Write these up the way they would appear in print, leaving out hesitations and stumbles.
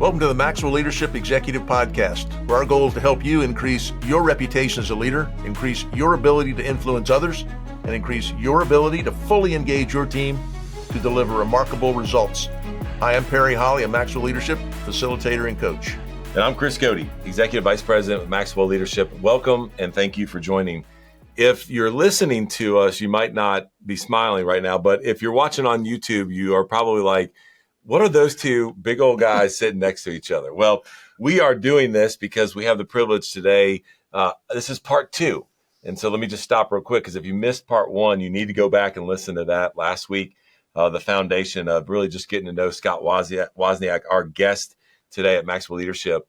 Welcome to the Maxwell Leadership Executive Podcast, where our goal is to help you increase your reputation as a leader, increase your ability to influence others, and increase your ability to fully engage your team to deliver remarkable results. Hi, I'm Holley, a Maxwell Leadership facilitator and coach. And I'm Chris Goede, Executive Vice President of Maxwell Leadership. Welcome and thank you for joining. If you're listening to us, you might not be smiling right now, but if you're watching on YouTube, you are probably like, what are those two big old guys sitting next to each other? Well, we are doing this because we have the privilege today. This is part 2. And so let me just stop real quick, because if you missed part 1, you need to go back and listen to that last week. The foundation of really just getting to know Scott Wozniak, our guest today at Maxwell Leadership.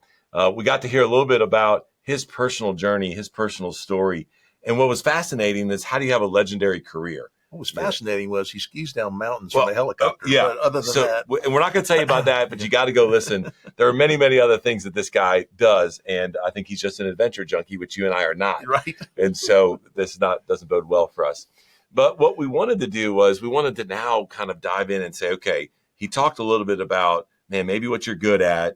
We got to hear a little bit about his personal journey, his personal story. And what was fascinating is, how do you have a legendary career? What was fascinating was he skis down mountains from a helicopter. Yeah. But other than that. And we're not going to tell you about that, but you got to go listen. There are many, many other things that this guy does. And I think he's just an adventure junkie, which you and I are not. Right. And so this doesn't bode well for us. But what we wanted to do was we wanted to now kind of dive in and say, okay, he talked a little bit about, man, maybe what you're good at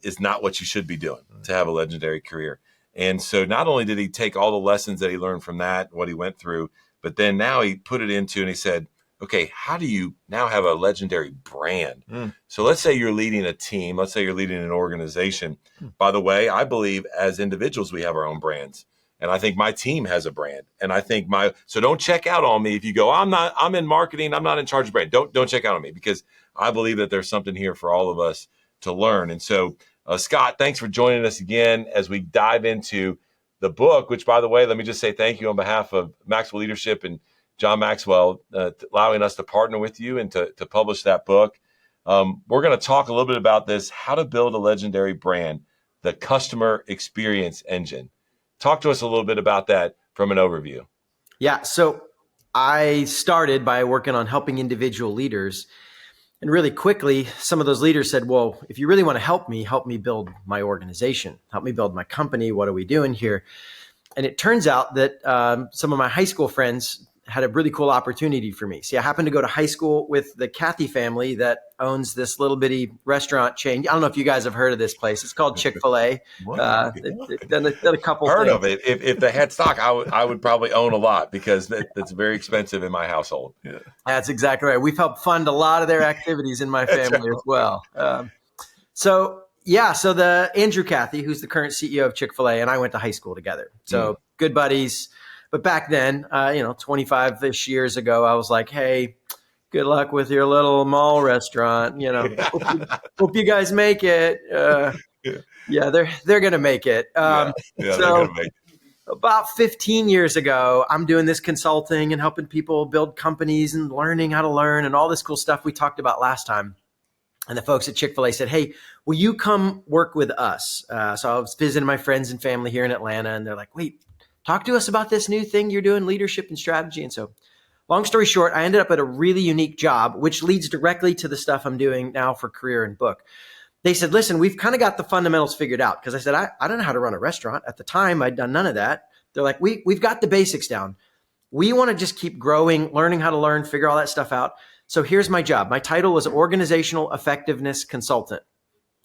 is not what you should be doing to have a legendary career. And so not only did he take all the lessons that he learned from that, what he went through, but then now he put it into, and he said, okay, how do you now have a legendary brand? So let's say you're leading a team. Let's say you're leading an organization. By the way, I believe as individuals, we have our own brands. And I think my team has a brand. And I think so don't check out on me if you go, I'm in marketing, I'm not in charge of brand. Don't check out on me, because I believe that there's something here for all of us to learn. And so, Scott, thanks for joining us again as we dive into the book, which, by the way, let me just say thank you on behalf of Maxwell Leadership and John Maxwell, allowing us to partner with you and to publish that book. We're going to talk a little bit about this, how to build a legendary brand, the customer experience engine. Talk to us a little bit about that from an overview. Yeah, so I started by working on helping individual leaders. And really quickly, some of those leaders said, well, if you really want to help me build my organization, help me build my company. What are we doing here? And it turns out that some of my high school friends had a really cool opportunity for me. See, I happened to go to high school with the Cathy family that owns this little bitty restaurant chain. I don't know if you guys have heard of this place. It's called Chick-fil-A. They've done a couple Heard things. of it. If they had stock, I would probably own a lot, because that's very expensive in my household. Yeah. That's exactly right. We've helped fund a lot of their activities in my family as well. So the Andrew Cathy, who's the current CEO of Chick-fil-A, and I went to high school together. So good buddies. But back then, 25-ish years ago, I was like, hey, good luck with your little mall restaurant. Hope you guys make it. They're going to make it. They're going to make it. About 15 years ago, I'm doing this consulting and helping people build companies and learning how to learn and all this cool stuff we talked about last time. And the folks at Chick-fil-A said, hey, will you come work with us? So I was visiting my friends and family here in Atlanta, and they're like, wait, talk to us about this new thing you're doing, leadership and strategy. And so long story short, I ended up at a really unique job, which leads directly to the stuff I'm doing now for career and book. They said, listen, we've kind of got the fundamentals figured out. Because I said, I don't know how to run a restaurant. At the time, I'd done none of that. They're like, we've got the basics down. We want to just keep growing, learning how to learn, figure all that stuff out. So here's my job. My title was Organizational Effectiveness Consultant,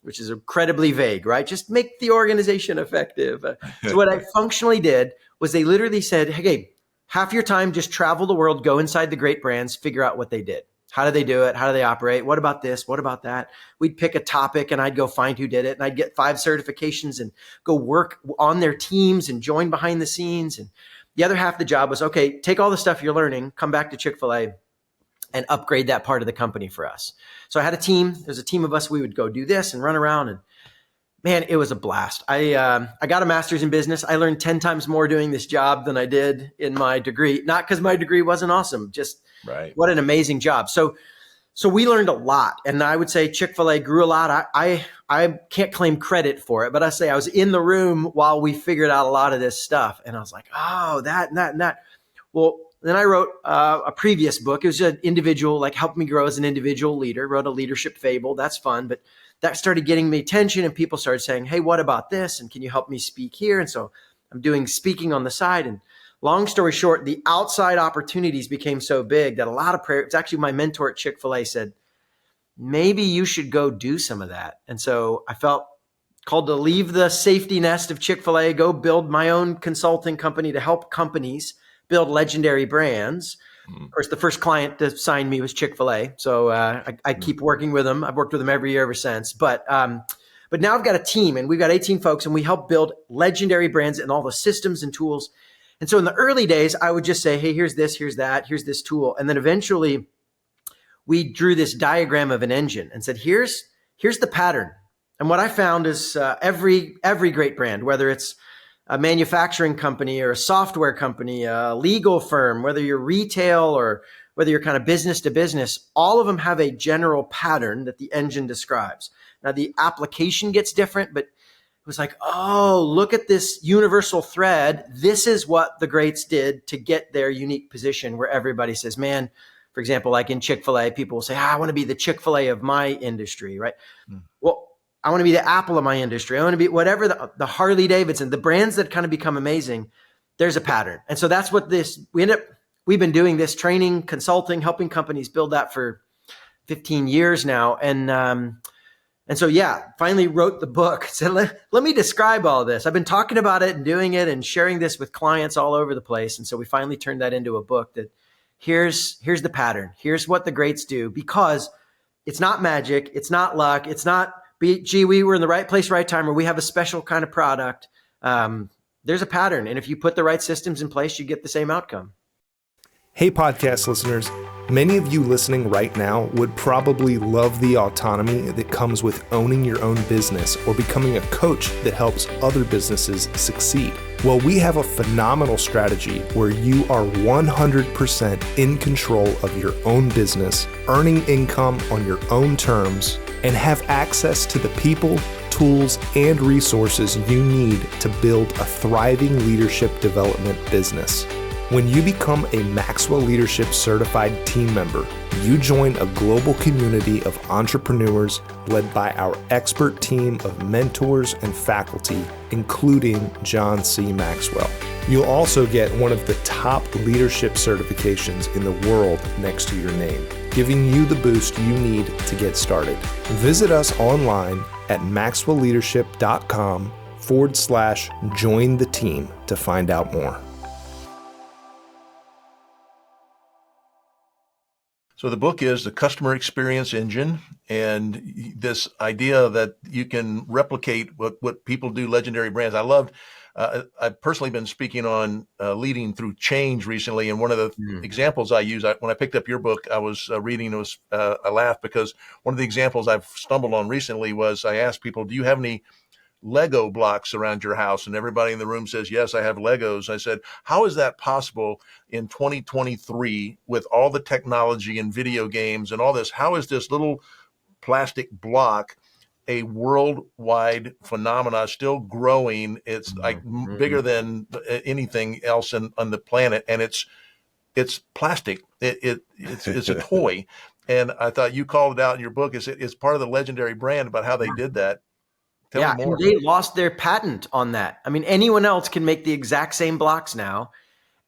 which is incredibly vague, right? Just make the organization effective. So what I functionally did was they literally said, hey, half your time, just travel the world, go inside the great brands, figure out what they did. How do they do it? How do they operate? What about this? What about that? We'd pick a topic and I'd go find who did it. And I'd get 5 certifications and go work on their teams and join behind the scenes. And the other half of the job was, okay, take all the stuff you're learning, come back to Chick-fil-A and upgrade that part of the company for us. So I had a team. There's a team of us. We would go do this and run around, and man, it was a blast. I got a master's in business. I learned 10 times more doing this job than I did in my degree. Not because my degree wasn't awesome, just What an amazing job. So we learned a lot, and I would say Chick-fil-A grew a lot. I can't claim credit for it, but I say I was in the room while we figured out a lot of this stuff, and I was like, oh, that and that and that. Well, then I wrote a previous book. It was an individual, helped me grow as an individual leader. Wrote a leadership fable. That's fun, but that started getting me attention, and people started saying, hey, what about this? And can you help me speak here? And so I'm doing speaking on the side. And long story short, the outside opportunities became so big that a lot of prayer, it's actually my mentor at Chick-fil-A said, maybe you should go do some of that. And so I felt called to leave the safety nest of Chick-fil-A, go build my own consulting company to help companies build legendary brands. Of course, the first client to sign me was Chick-fil-A. So I keep working with them. I've worked with them every year ever since. But now I've got a team, and we've got 18 folks, and we help build legendary brands and all the systems and tools. And so in the early days, I would just say, hey, here's this, here's that, here's this tool. And then eventually we drew this diagram of an engine and said, here's the pattern. And what I found is every great brand, whether it's a manufacturing company or a software company, a legal firm, whether you're retail or whether you're kind of business to business, all of them have a general pattern that the engine describes. Now, the application gets different, but it was like, oh, look at this universal thread. This is what the greats did to get their unique position where everybody says, man, for example, like in Chick-fil-A, people will say, I want to be the Chick-fil-A of my industry, right? Well, I want to be the Apple of my industry. I want to be whatever the Harley Davidson, the brands that kind of become amazing. There's a pattern. And so that's what we've been doing this training, consulting, helping companies build that for 15 years now. And so, finally wrote the book. Said, let me describe all this. I've been talking about it and doing it and sharing this with clients all over the place. And so we finally turned that into a book that here's the pattern. Here's what the greats do, because it's not magic. It's not luck. It's not, we were in the right place, right time, or we have a special kind of product. There's a pattern. And if you put the right systems in place, you get the same outcome. Hey, podcast listeners. Many of you listening right now would probably love the autonomy that comes with owning your own business or becoming a coach that helps other businesses succeed. Well, we have a phenomenal strategy where you are 100% in control of your own business, earning income on your own terms, and have access to the people, tools, and resources you need to build a thriving leadership development business. When you become a Maxwell Leadership Certified team member, you join a global community of entrepreneurs led by our expert team of mentors and faculty, including John C. Maxwell. You'll also get one of the top leadership certifications in the world next to your name, giving you the boost you need to get started. Visit us online at maxwellleadership.com/join the team to find out more. So the book is The Customer Experience Engine, and this idea that you can replicate what people do, legendary brands. I loved, I've personally been speaking on leading through change recently, and one of the examples I use, when I picked up your book, I was reading, I laughed because one of the examples I've stumbled on recently was I asked people, do you have any Lego blocks around your house? And everybody in the room says, yes, I have Legos. I said, how is that possible in 2023 with all the technology and video games and all this? How is this little plastic block a worldwide phenomena, still growing? It's like bigger than anything else on the planet. And it's plastic. It's a toy. And I thought you called it out in your book. It's part of the legendary brand about how they did that. Tell me more. And they lost their patent on that. I mean, anyone else can make the exact same blocks now,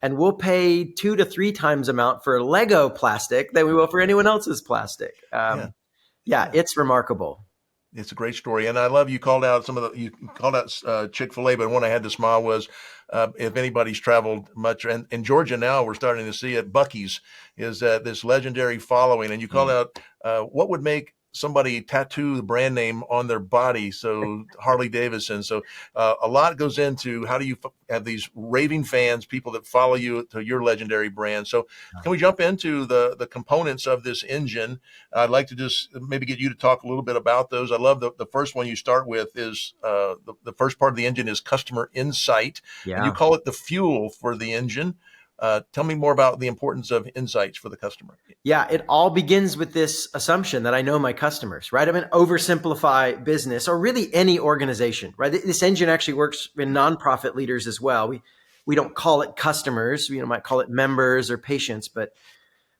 and we'll pay 2 to 3 times amount for Lego plastic than we will for anyone else's plastic. It's remarkable. It's a great story. And I love you called out Chick-fil-A, but one I had to smile was if anybody's traveled much, and in Georgia now we're starting to see it, Buc-ee's is this legendary following. And you called out what would make somebody tattoo the brand name on their body. So Harley Davidson. So a lot goes into how do you have these raving fans, people that follow you to your legendary brand. So can we jump into the components of this engine? I'd like to just maybe get you to talk a little bit about those. I love the first one you start with is the first part of the engine is customer insight. Yeah. And you call it the fuel for the engine. Tell me more about the importance of insights for the customer. Yeah, it all begins with this assumption that I know my customers, right? I mean, oversimplify business or really any organization, right? This engine actually works in nonprofit leaders as well. We don't call it customers, might call it members or patients, but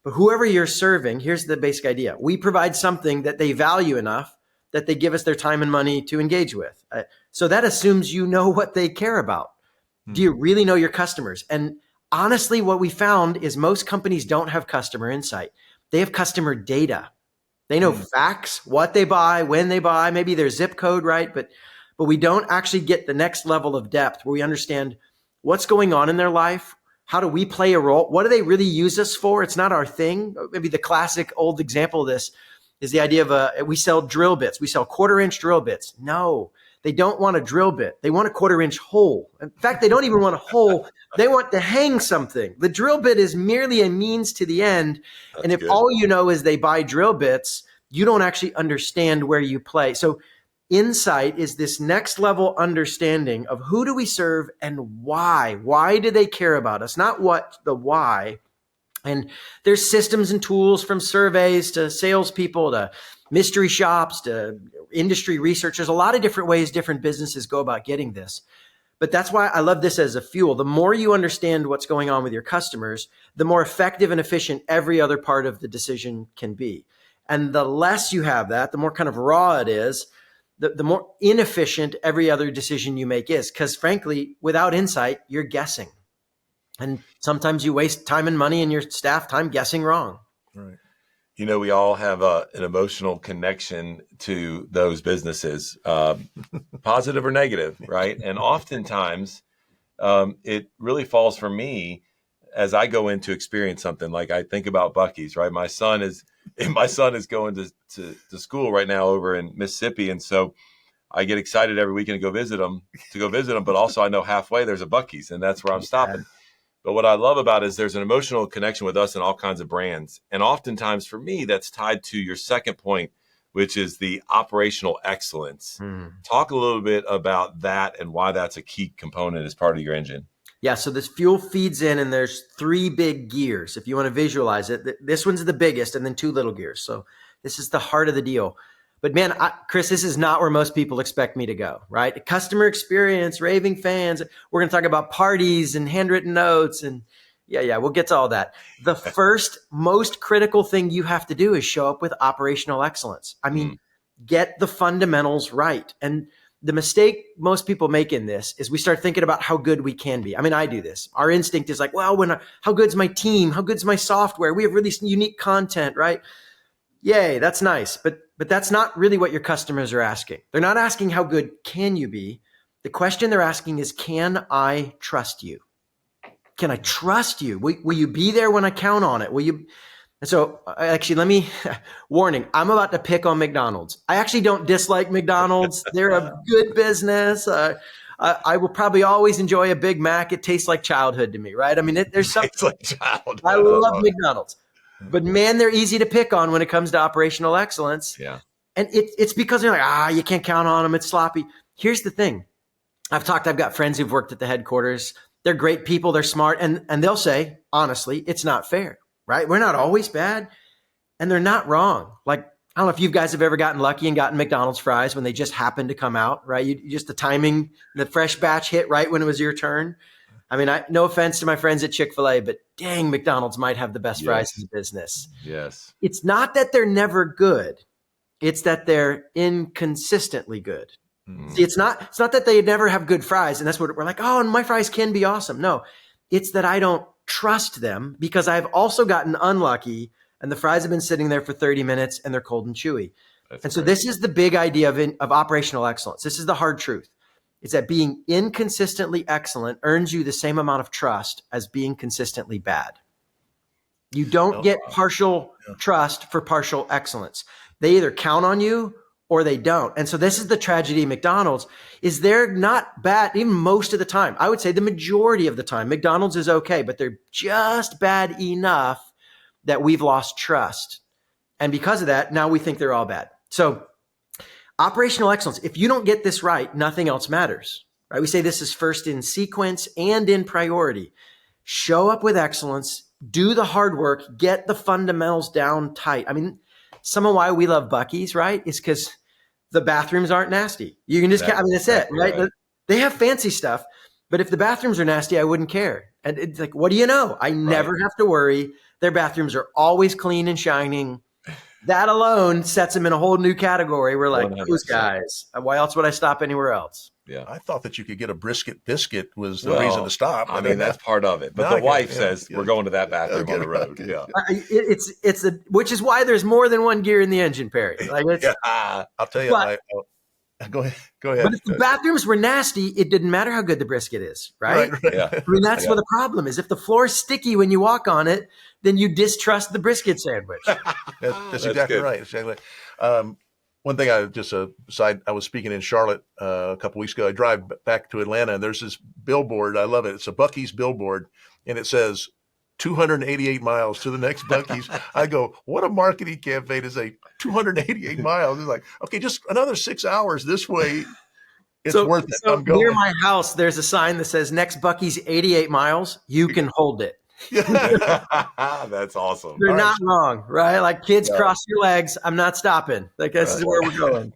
whoever you're serving, here's the basic idea. We provide something that they value enough that they give us their time and money to engage with. So that assumes you know what they care about. Do you really know your customers? And honestly, what we found is most companies don't have customer insight. They have customer data. They know facts, what they buy, when they buy, maybe their zip code, right? But we don't actually get the next level of depth where we understand what's going on in their life. How do we play a role? What do they really use us for? It's not our thing. Maybe the classic old example of this is the idea of we sell drill bits. We sell 1/4-inch drill bits. No, they don't want a drill bit. They want a 1/4-inch hole. In fact, they don't even want a hole. They want to hang something. The drill bit is merely a means to the end. That's and if good. all you know is they buy drill bits, you don't actually understand where you play. So insight is this next level understanding of who do we serve and why. Why do they care about us? Not what, the why. And there's systems and tools from surveys to salespeople to mystery shops to industry research. There's a lot of different ways different businesses go about getting this. But that's why I love this as a fuel. The more you understand what's going on with your customers, the more effective and efficient every other part of the decision can be. And the less you have that, the more kind of raw it is, the more inefficient every other decision you make is. Because frankly, without insight, you're guessing. And sometimes you waste time and money and your staff time guessing wrong. Right. You know, we all have an emotional connection to those businesses, positive or negative, right? And oftentimes it really falls for me as I go in to experience something. Like I think about Buc-ee's, right? My son is going to school right now over in Mississippi. And so I get excited every weekend to go visit them, but also I know halfway there's a Buc-ee's and that's where I'm stopping. But what I love about it is there's an emotional connection with us and all kinds of brands. And oftentimes for me, that's tied to your second point, which is the operational excellence. Talk a little bit about that and why that's a key component as part of your engine. Yeah, so this fuel feeds in and there's 3 big gears. If you want to visualize it, this one's the biggest and then 2 little gears. So this is the heart of the deal. But man, Chris, this is not where most people expect me to go, right? Customer experience, raving fans. We're going to talk about parties and handwritten notes. And yeah, we'll get to all that. The first most critical thing you have to do is show up with operational excellence. I mean, get the fundamentals right. And the mistake most people make in this is we start thinking about how good we can be. I mean, I do this. Our instinct is like, well, how good's my team? How good's my software? We have really unique content, right? Yay, that's nice. But that's not really what your customers are asking. They're not asking how good can you be. The question they're asking is, can I trust you? Can I trust you? Will you be there when I count on it? Will you? And so actually, warning, I'm about to pick on McDonald's. I actually don't dislike McDonald's. They're a good business. I will probably always enjoy a Big Mac. It tastes like childhood to me, right? I mean, there's something. It's like childhood. I love McDonald's. But man, they're easy to pick on when it comes to operational excellence. Yeah. And it's because they're like, you can't count on them. It's sloppy. Here's the thing. I've got friends who've worked at the headquarters. They're great people. They're smart. And they'll say, honestly, it's not fair, right? We're not always bad. And they're not wrong. Like, I don't know if you guys have ever gotten lucky and gotten McDonald's fries when they just happened to come out, right? You just the timing, the fresh batch hit right when it was your turn. I mean, no offense to my friends at Chick-fil-A, but dang, McDonald's might have the best fries in the business. Yes. It's not that they're never good. It's that they're inconsistently good. See, it's not that they never have good fries. And that's what we're like, oh, and my fries can be awesome. No, it's that I don't trust them because I've also gotten unlucky and the fries have been sitting there for 30 minutes and they're cold and chewy. So this is the big idea of operational excellence. This is the hard truth. It's that being inconsistently excellent earns you the same amount of trust as being consistently bad. You don't get partial trust for partial excellence. They either count on you or they don't. And so this is the tragedy of McDonald's is they're not bad even most of the time. I would say the majority of the time, McDonald's is okay, but they're just bad enough that we've lost trust. And because of that, now we think they're all bad. So operational excellence, if you don't get this right, nothing else matters, right? We say this is first in sequence and in priority. Show up with excellence, do the hard work, get the fundamentals down tight. I mean, some of why we love Buc-ee's, right, is because the bathrooms aren't nasty. You can just, that's it, right? They have fancy stuff, but if the bathrooms are nasty, I wouldn't care. And it's like, what do you know? I never have to worry. Their bathrooms are always clean and shining. That alone sets them in a whole new category. We're like, 100%. Those guys, why else would I stop anywhere else? Yeah. I thought that you could get a brisket biscuit was the reason to stop. I mean, that's part of it. But the wife says we're going to that bathroom on the road. Okay. Yeah. Which is why there's more than one gear in the engine, Perry. Like I'll tell you. Go ahead. But if the bathrooms were nasty, it didn't matter how good the brisket is, right? Yeah. I mean, that's what the problem is. If the floor is sticky when you walk on it, then you distrust the brisket sandwich. That's exactly right. Exactly. One thing I was speaking in Charlotte a couple weeks ago. I drive back to Atlanta, and there's this billboard. I love it. It's a Buc-ee's billboard, and it says 288 miles to the next Buc-ee's. I go, what a marketing campaign to say 288 miles. It's like, okay, just another 6 hours this way. It's worth it. So I'm going. near my house, there's a sign that says next Buc-ee's 88 miles. You can hold it. That's awesome. They're not wrong, right? Like kids, cross your legs. I'm not stopping. Like this is where we're going.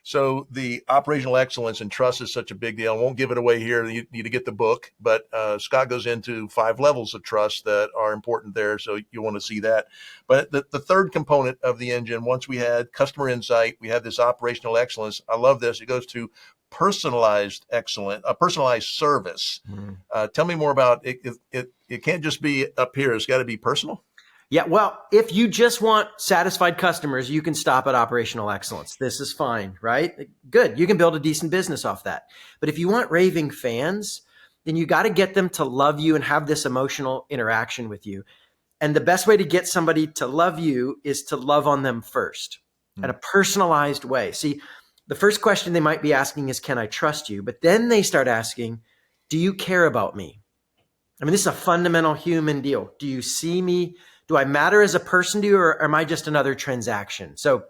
So the operational excellence and trust is such a big deal. I won't give it away here. You need to get the book, but Scott goes into 5 levels of trust that are important there. So you want to see that. But the third component of the engine, once we had customer insight, we had this operational excellence. I love this. It goes to personalized service. Tell me more about it. It can't just be up here. It's got to be personal. Yeah, well, if you just want satisfied customers, you can stop at operational excellence. This is fine, right? Good. You can build a decent business off that. But if you want raving fans, then you got to get them to love you and have this emotional interaction with you. And the best way to get somebody to love you is to love on them first in a personalized way. See, the first question they might be asking is, can I trust you? But then they start asking, do you care about me? I mean, this is a fundamental human deal. Do you see me? Do I matter as a person to you, or am I just another transaction? So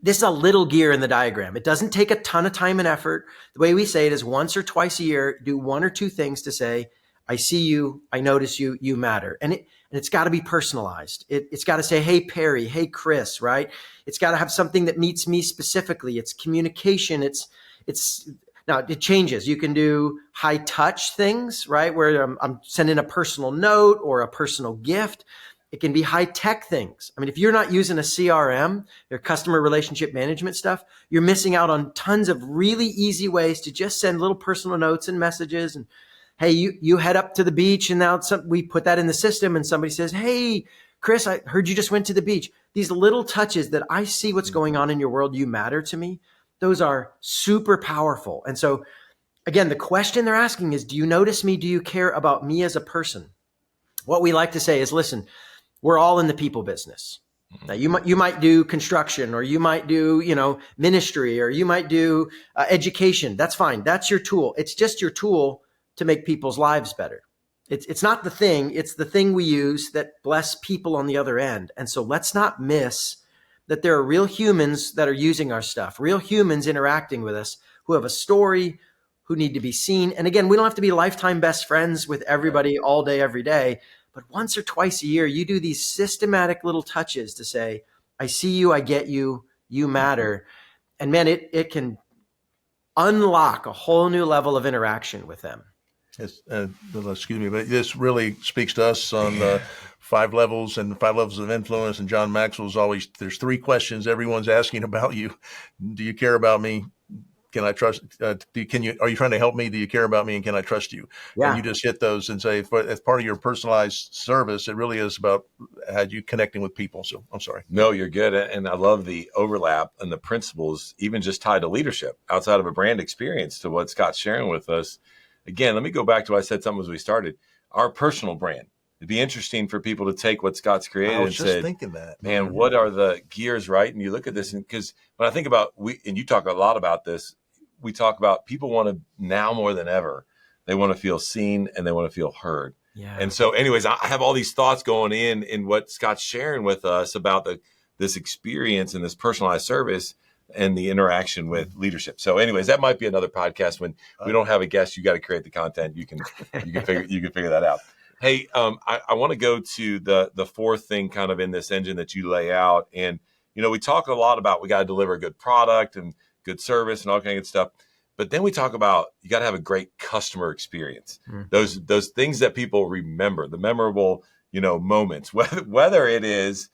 this is a little gear in the diagram. It doesn't take a ton of time and effort. The way we say it is once or twice a year, do 1 or 2 things to say, I see you, I notice you, you matter. And it's got to be personalized. It's got to say, hey, Perry, hey, Chris, right? It's got to have something that meets me specifically. It's communication. Now it changes. You can do high touch things, right? Where I'm sending a personal note or a personal gift. It can be high tech things. I mean, if you're not using a CRM, your customer relationship management stuff, you're missing out on tons of really easy ways to just send little personal notes and messages. And hey, you head up to the beach, and now we put that in the system, and somebody says, hey, Chris, I heard you just went to the beach. These little touches that I see what's going on in your world, you matter to me. Those are super powerful. And so again, the question they're asking is, do you notice me? Do you care about me as a person? What we like to say is, listen, we're all in the people business. Now you might do construction, or you might do, ministry, or you might do education. That's fine. That's your tool. It's just your tool to make people's lives better. It's not the thing. It's the thing we use that bless people on the other end. And so let's not miss that there are real humans that are using our stuff, real humans interacting with us who have a story, who need to be seen. And again, we don't have to be lifetime best friends with everybody all day, every day. But once or twice a year, you do these systematic little touches to say, I see you, I get you, you matter. And man, it can unlock a whole new level of interaction with them. Yes, excuse me, but this really speaks to us on the 5 levels and 5 levels of influence. And John Maxwell's always, there's 3 questions everyone's asking about you. Do you care about me? Can I trust? Are you trying to help me? Do you care about me? And can I trust you? Yeah. And you just hit those and say, as part of your personalized service, it really is about how you connecting with people. So I'm sorry. No, you're good. And I love the overlap and the principles, even just tied to leadership outside of a brand experience, to what Scott's sharing with us. Again, let me go back to what I said something as we started. Our personal brand. It'd be interesting for people to take what Scott's created and say, I was just thinking that. Man, what are the gears, right? And you look at this, and because when I think about, and you talk a lot about this, we talk about people want to, now more than ever, they want to feel seen and they want to feel heard. Yeah. And so anyways, I have all these thoughts going in what Scott's sharing with us about this experience and this personalized service and the interaction with leadership. So anyways, that might be another podcast. When we don't have a guest, you got to create the content. You can figure that out. Hey, I want to go to the fourth thing kind of in this engine that you lay out. And, we talk a lot about, we got to deliver a good product and good service and all kind of good stuff. But then we talk about, you got to have a great customer experience. Those things that people remember, the memorable, moments, whether it is,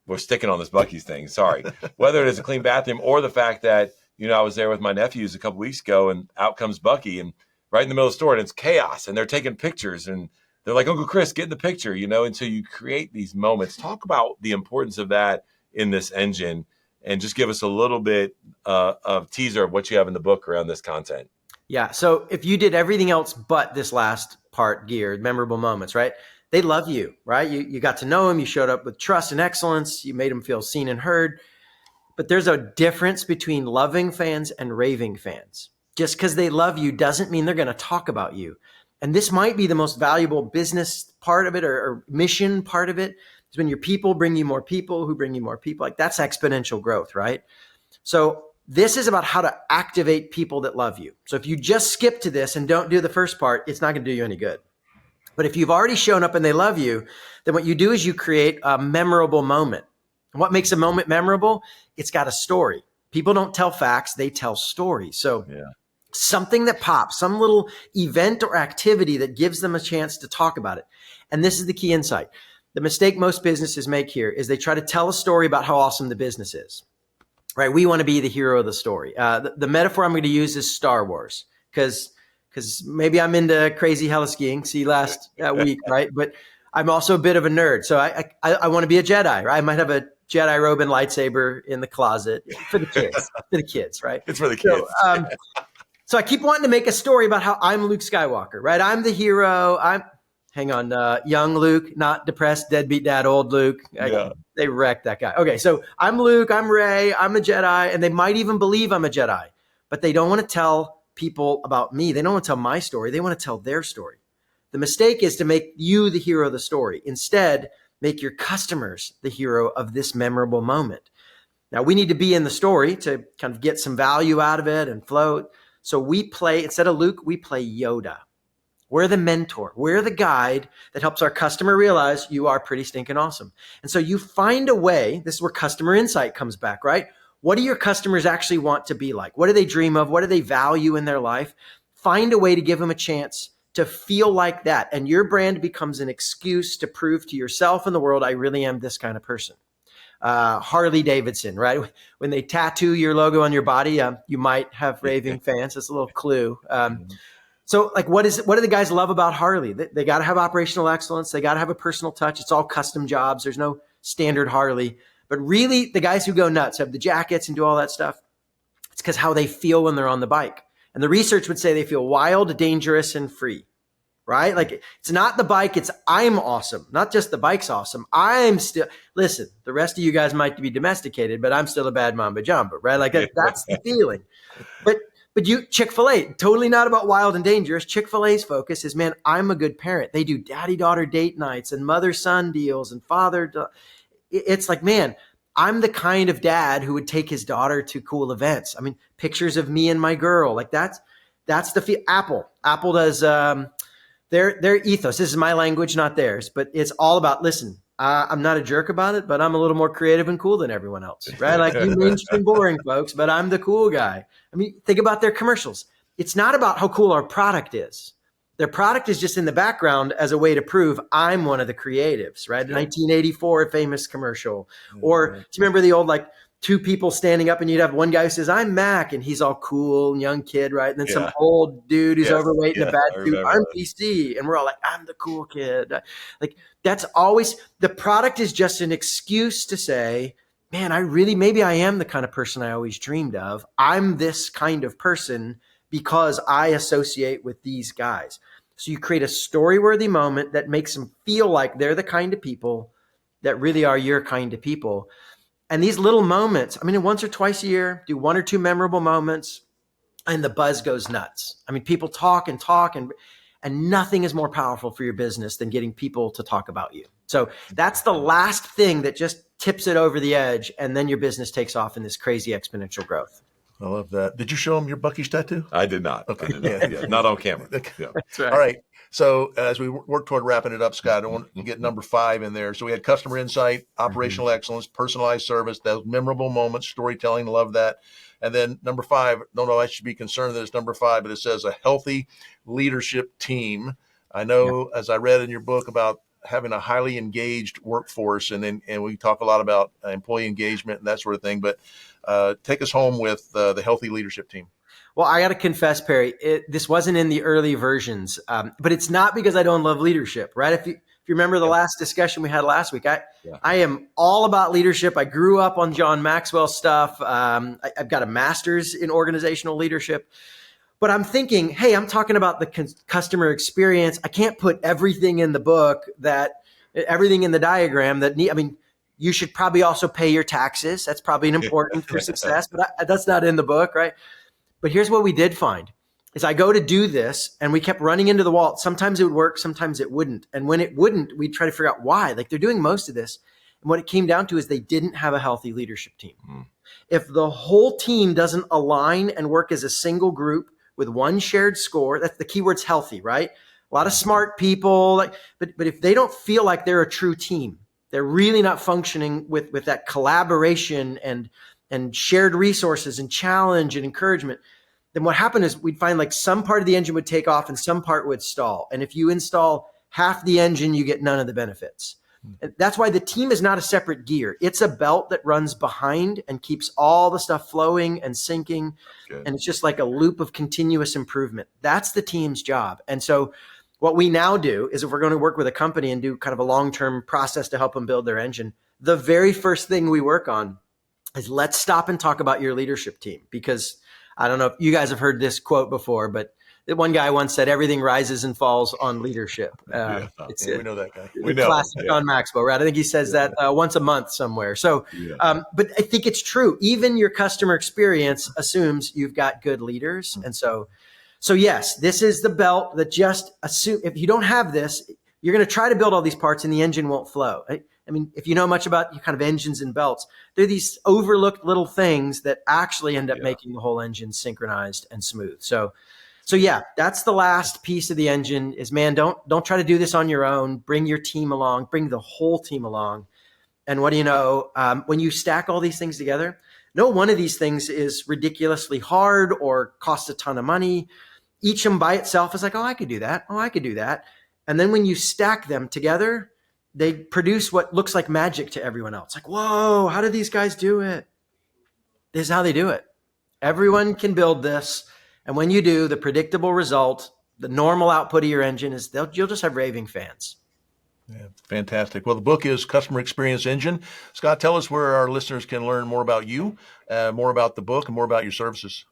we're sticking on this Buc-ee's thing, sorry, whether it is a clean bathroom or the fact that, I was there with my nephews a couple weeks ago, and out comes Bucky, and right in the middle of the store, and it's chaos, and they're taking pictures, and they're like, Uncle Chris, get in the picture, and so you create these moments. Talk about the importance of that in this engine, and just give us a little bit of teaser of what you have in the book around this content. Yeah. So if you did everything else but this last part geared, memorable moments, right? They love you, right? You got to know them. You showed up with trust and excellence. You made them feel seen and heard. But there's a difference between loving fans and raving fans. Just because they love you doesn't mean they're going to talk about you. And this might be the most valuable business part of it or mission part of it. Is when your people bring you more people who bring you more people. Like that's exponential growth, right? So this is about how to activate people that love you. So if you just skip to this and don't do the first part, it's not going to do you any good. But if you've already shown up and they love you, then what you do is you create a memorable moment. And what makes a moment memorable? It's got a story. People don't tell facts, they tell stories. So something that pops, some little event or activity that gives them a chance to talk about it. And this is the key insight. The mistake most businesses make here is they try to tell a story about how awesome the business is. Right? We want to be the hero of the story. The metaphor I'm going to use is Star Wars because maybe I'm into crazy heli-skiing, see last week, right? But I'm also a bit of a nerd. So I want to be a Jedi, right? I might have a Jedi robe and lightsaber in the closet for the kids, right? It's for the kids. So I keep wanting to make a story about how I'm Luke Skywalker, right? I'm the hero. Young Luke, not depressed, deadbeat dad, old Luke. They wrecked that guy. Okay, so I'm Luke, I'm Rey, I'm a Jedi, and they might even believe I'm a Jedi, but they don't want to tell people about me. They don't want to tell my story. They want to tell their story. The mistake is to make you the hero of the story. Instead, make your customers the hero of this memorable moment. Now, we need to be in the story to kind of get some value out of it and float. So we play, instead of Luke, we play Yoda. We're the mentor. We're the guide that helps our customer realize you are pretty stinking awesome. And so you find a way, this is where customer insight comes back, right? What do your customers actually want to be like? What do they dream of? What do they value in their life? Find a way to give them a chance to feel like that. And your brand becomes an excuse to prove to yourself and the world, I really am this kind of person. Harley Davidson, right? When they tattoo your logo on your body, you might have raving fans. That's a little clue. So like, what do the guys love about Harley? They got to have operational excellence. They got to have a personal touch. It's all custom jobs. There's no standard Harley. But really, the guys who go nuts, have the jackets and do all that stuff, it's because how they feel when they're on the bike. And the research would say they feel wild, dangerous, and free, right? Like it's not the bike, it's I'm awesome. Not just the bike's awesome. Listen, the rest of you guys might be domesticated, but I'm still a bad mamba jamba, right? Like that's the feeling. But you, Chick-fil-A, totally not about wild and dangerous. Chick-fil-A's focus is, man, I'm a good parent. They do daddy-daughter date nights and mother-son deals and it's like, man, I'm the kind of dad who would take his daughter to cool events. I mean, pictures of me and my girl, like that's the Apple does their ethos. This is my language, not theirs, but it's all about, listen, I'm not a jerk about it, but I'm a little more creative and cool than everyone else, right? Like you mainstream boring folks, but I'm the cool guy. I mean, think about their commercials. It's not about how cool our product is. Their product is just in the background as a way to prove I'm one of the creatives, right? The 1984 famous commercial. Or do you remember the old, like, two people standing up and you'd have one guy who says, I'm Mac, and he's all cool and young kid, right? And then some old dude who's overweight in a bad suit, I'm PC. And we're all like, I'm the cool kid. Like that's always, the product is just an excuse to say, man, maybe I am the kind of person I always dreamed of. I'm this kind of person because I associate with these guys. So you create a story-worthy moment that makes them feel like they're the kind of people that really are your kind of people. And these little moments, I mean, once or twice a year, do one or two memorable moments, and the buzz goes nuts. I mean, people talk, and nothing is more powerful for your business than getting people to talk about you. So that's the last thing that just tips it over the edge, and then your business takes off in this crazy exponential growth. I love that. Did you show him your Bucky's tattoo? I did not. Okay. I did not. Yeah, not on camera. Yeah. That's right. All right. So as we work toward wrapping it up, Scott, I want to get number 5 in there. So we had customer insight, operational excellence, personalized service, those memorable moments, storytelling. Love that. And then number 5, don't know, I should be concerned that it's number 5, but it says a healthy leadership team. I know, as I read in your book about having a highly engaged workforce, and we talk a lot about employee engagement and that sort of thing. But Take us home with the healthy leadership team. Well, I got to confess, Perry, this wasn't in the early versions, but it's not because I don't love leadership, right? If you remember the last discussion we had last week, I am all about leadership. I grew up on John Maxwell stuff. I've got a master's in organizational leadership. But I'm thinking, hey, I'm talking about the customer experience. I can't put everything in the book, everything in the diagram you should probably also pay your taxes. That's probably an important for success, but that's not in the book, right? But here's what we did find is I go to do this and we kept running into the wall. Sometimes it would work, sometimes it wouldn't. And when it wouldn't, we'd try to figure out why. Like they're doing most of this. And what it came down to is they didn't have a healthy leadership team. If the whole team doesn't align and work as a single group with one shared score, that's the keyword's healthy, right? A lot of smart people, but if they don't feel like they're a true team, they're really not functioning with that collaboration and shared resources and challenge and encouragement, then what happened is we'd find like some part of the engine would take off and some part would stall. And if you install half the engine, you get none of the benefits. And that's why the team is not a separate gear. It's a belt that runs behind and keeps all the stuff flowing and syncing. Good. And it's just like a loop of continuous improvement. That's the team's job. And so what we now do is if we're going to work with a company and do kind of a long-term process to help them build their engine, the very first thing we work on is let's stop and talk about your leadership team. Because I don't know if you guys have heard this quote before, but one guy once said, everything rises and falls on leadership. We know that guy. We know. Classic John Maxwell, right? I think he says that once a month somewhere. So, but I think it's true. Even your customer experience assumes you've got good leaders. And so yes, this is the belt that just assume if you don't have this, you're going to try to build all these parts and the engine won't flow. I mean, if you know much about kind of engines and belts, they're these overlooked little things that actually end up making the whole engine synchronized and smooth. So yeah, that's the last piece of the engine is, man, don't try to do this on your own. Bring your team along, bring the whole team along. And what do you know, when you stack all these things together, no one of these things is ridiculously hard or costs a ton of money. Each of them by itself is like, oh, I could do that. Oh, I could do that. And then when you stack them together, they produce what looks like magic to everyone else. Like, whoa, how do these guys do it? This is how they do it. Everyone can build this. And when you do, the predictable result, the normal output of your engine is you'll just have raving fans. Yeah, fantastic. Well, the book is Customer Experience Engine. Scott, tell us where our listeners can learn more about you, more about the book, and more about your services.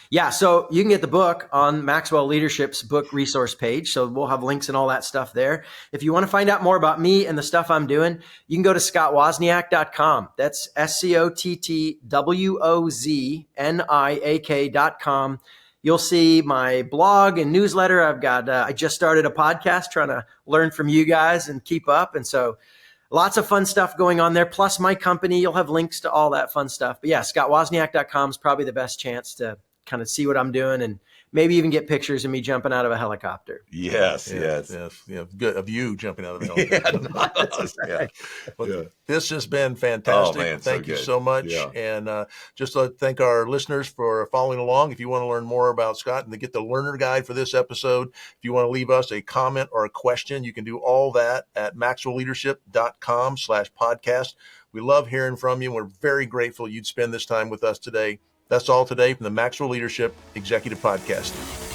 Yeah, so you can get the book on Maxwell Leadership's book resource page. So we'll have links and all that stuff there. If you want to find out more about me and the stuff I'm doing, you can go to scottwozniak.com. That's SCOTTWOZNIAK.com. You'll see my blog and newsletter. I just started a podcast trying to learn from you guys and keep up. And so lots of fun stuff going on there. Plus my company, you'll have links to all that fun stuff. But yeah, scottwozniak.com is probably the best chance to kind of see what I'm doing and maybe even get pictures of me jumping out of a helicopter. Yes. Yeah, good of you jumping out of the helicopter. This has been fantastic. Oh, man, thank you so much. Yeah. And just to thank our listeners for following along. If you want to learn more about Scott and to get the learner guide for this episode, if you want to leave us a comment or a question, you can do all that at maxwellleadership.com/podcast. We love hearing from you. We're very grateful you'd spend this time with us today. That's all today from the Maxwell Leadership Executive Podcast.